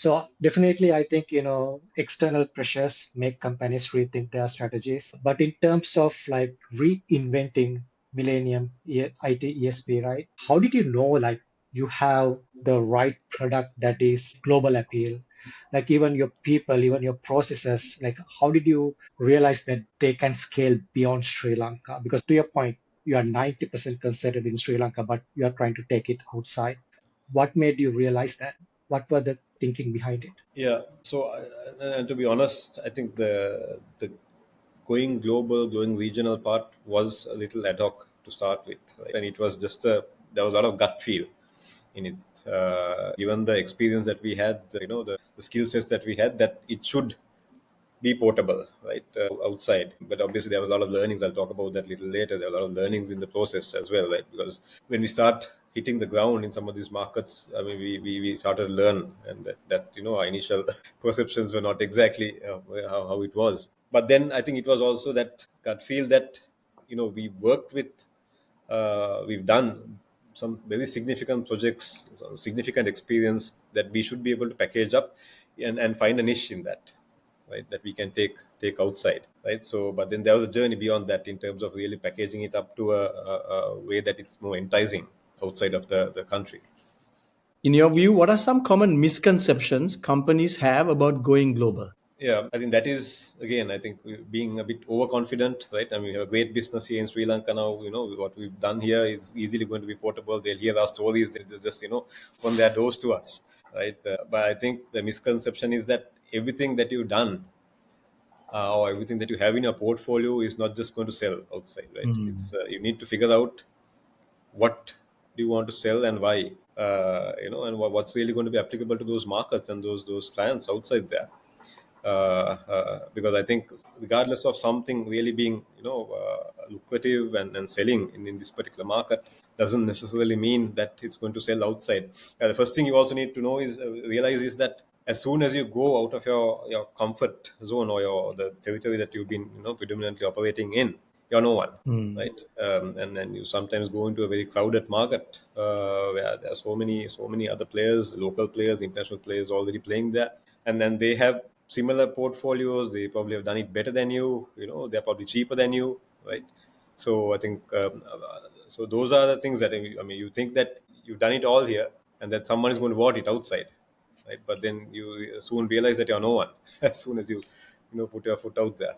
So definitely, I think, external pressures make companies rethink their strategies. But in terms of like reinventing Millennium IT ESP, right? How did you know like you have the right product that is global appeal? Like even your people, even your processes, like how did you realize that they can scale beyond Sri Lanka? Because to your point, you are 90% considered in Sri Lanka, but you are trying to take it outside. What made you realize that? What were the thinking behind it? Yeah. So, and to be honest, I think the going global, going regional part was a little ad hoc to start with, right? And it was just there was a lot of gut feel in it. Given the experience that we had, the skill sets that we had, that it should be portable, right, outside. But obviously, there was a lot of learnings. I'll talk about that a little later. There were a lot of learnings in the process as well, right? Because when we start hitting the ground in some of these markets, I mean, we started to learn, and that our initial perceptions were not exactly how it was. But then I think it was also that gut feel that we worked with, we've done some very significant projects, some significant experience that we should be able to package up and find a niche in that, right? That we can take outside, right? So, but then there was a journey beyond that in terms of really packaging it up to a way that it's more enticing outside of the country. In your view, what are some common misconceptions companies have about going global? Yeah, I think that is, again, I think being a bit overconfident, right? I mean, we have a great business here in Sri Lanka now. What we've done here is easily going to be portable. They'll hear our stories. They'll just open their doors to us, right? But I think the misconception is that everything that you've done, or everything that you have in your portfolio is not just going to sell outside, right? It's you need to figure out what do you want to sell and why, and what's really going to be applicable to those markets and those clients outside there. Because I think regardless of something really being lucrative and selling in this particular market doesn't necessarily mean that it's going to sell outside. The first thing you also need to know is realize is that as soon as you go out of your comfort zone or the territory that you've been predominantly operating in, you're no one, right? And then you sometimes go into a very crowded market where there are so many other players, local players, international players already playing there, and then they have similar portfolios. They probably have done it better than you. They're probably cheaper than you, right? So I think so. Those are the things that you think that you've done it all here, and that someone is going to want it outside, right? But then you soon realize that you're no one as soon as you put your foot out there.